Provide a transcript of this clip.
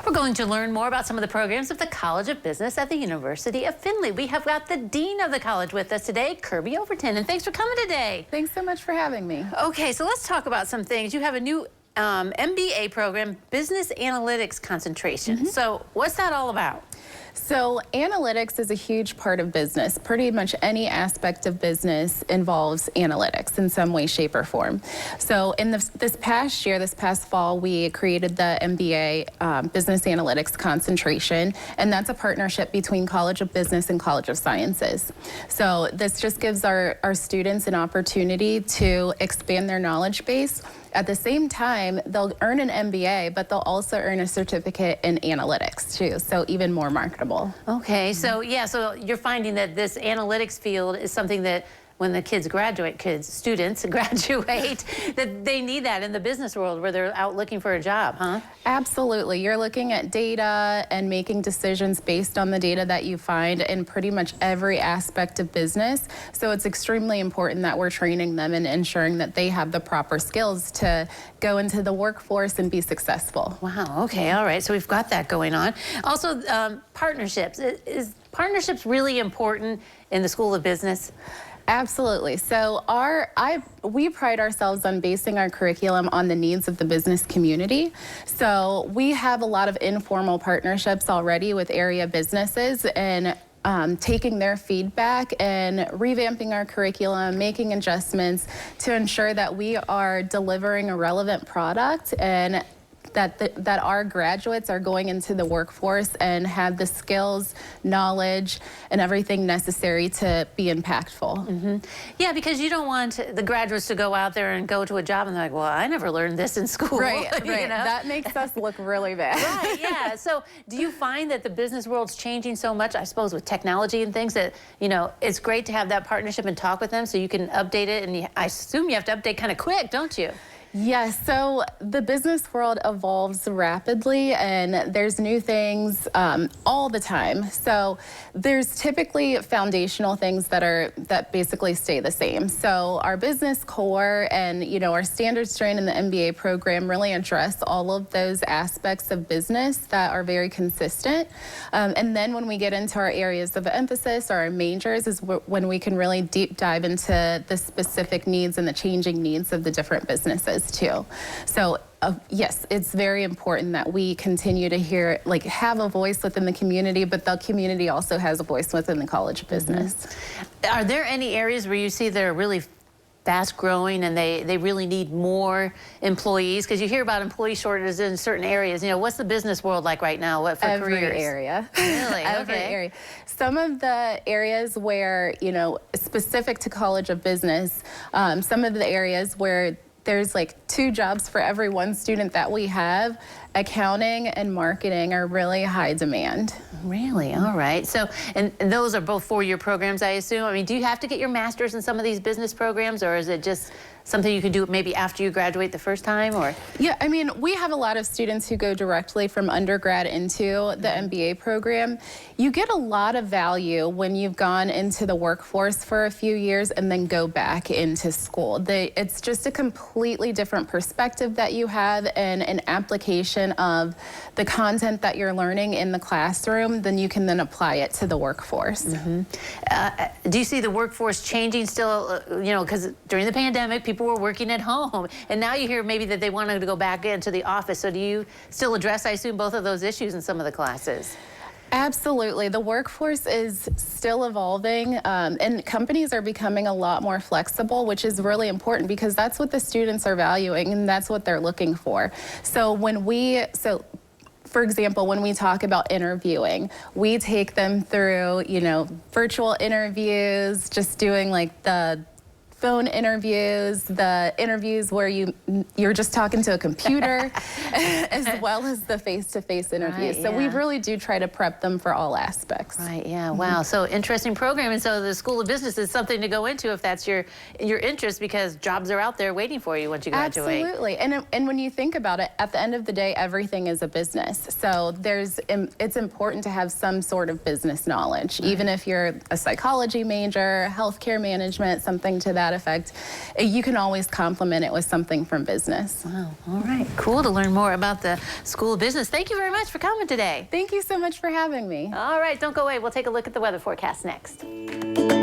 We're going to learn more about some of the programs of the College of Business at the University of Findlay. We have got the Dean of the college with us today, Kirby Overton, and thanks for coming today. Thanks so much for having me. Okay, so let's talk about some things. You have a new MBA program, Business Analytics Concentration. So what's that all about? So analytics is a huge part of business. Pretty much any aspect of business involves analytics in some way, shape, or form. So in this past fall, we created the MBA Business Analytics Concentration, and that's a partnership between College of Business and College of Sciences. So this just gives our students an opportunity to expand their knowledge base. At the same time, they'll earn an MBA, but they'll also earn a certificate in analytics too, so even more marketable. Okay, so yeah, so you're finding that this analytics field is something that when the students graduate, that they need that in the business world where they're out looking for a job, huh? Absolutely. You're looking at data and making decisions based on the data that you find in pretty much every aspect of business. So it's extremely important that we're training them and ensuring that they have the proper skills to go into the workforce and be successful. Wow, okay, all right. So we've got that going on. Also, partnerships. Is partnerships really important in the School of Business? Absolutely. So we pride ourselves on basing our curriculum on the needs of the business community. So we have a lot of informal partnerships already with area businesses and taking their feedback and revamping our curriculum, making adjustments to ensure that we are delivering a relevant product and that our graduates are going into the workforce and have the skills, knowledge, and everything necessary to be impactful. Yeah, because you don't want the graduates to go out there and go to a job and they're like, well, I never learned this in school. Right, you know? That makes us look really bad. Right, yeah. So do you find that the business world's changing so much, I suppose, with technology and things that, you know, it's great to have that partnership and talk with them so you can update it, and I assume you have to update kind of quick, don't you? Yes, so the business world evolves rapidly and there's new things all the time. So there's typically foundational things that basically stay the same. So our business core and our standard strain in the MBA program really address all of those aspects of business that are very consistent. And then when we get into our areas of emphasis or our majors is when we can really deep dive into the specific needs and the changing needs of the different businesses too. So yes, it's very important that we continue to have a voice within the community, but the community also has a voice within the College of Business. Are there any areas where you see they're really fast growing and they really need more employees? Because you hear about employee shortages in certain areas. What's the business world like right now? What for Every careers? area. Really? Every Okay. area. Some of the areas where, specific to College of Business, some of the areas where there's like 2 jobs for every 1 student that we have, accounting and marketing are really high demand. Really? All right. So, and those are both 4-year programs, I assume. I mean, do you have to get your master's in some of these business programs, or is it just something you can do maybe after you graduate the first time, or? Yeah, I mean, we have a lot of students who go directly from undergrad into the MBA program. You get a lot of value when you've gone into the workforce for a few years and then go back into school. It's just a completely different perspective that you have and an application of the content that you're learning in the classroom, then you can then apply it to the workforce. Do you see the workforce changing still, because during the pandemic, people were working at home, and now you hear maybe that they wanted to go back into the office. So do you still address, I assume, both of those issues in some of the classes? Absolutely. The workforce is still evolving, and companies are becoming a lot more flexible, which is really important because that's what the students are valuing and that's what they're looking for. So for example, when we talk about interviewing, we take them through, virtual interviews, just doing like the phone interviews, the interviews where you're just talking to a computer, as well as the face-to-face interviews. Right, so yeah. we really do try to prep them for all aspects. Right, yeah, wow. So interesting program. And so the School of Business is something to go into if that's your interest, because jobs are out there waiting for you once you graduate. Absolutely. And when you think about it, at the end of the day, everything is a business. So it's important to have some sort of business knowledge, even if you're a psychology major, healthcare management, something to that that effect, you can always complement it with something from business. Wow, all right, cool to learn more about the School of Business. Thank you very much for coming today. Thank you so much for having me. All right, don't go away. We'll take a look at the weather forecast next.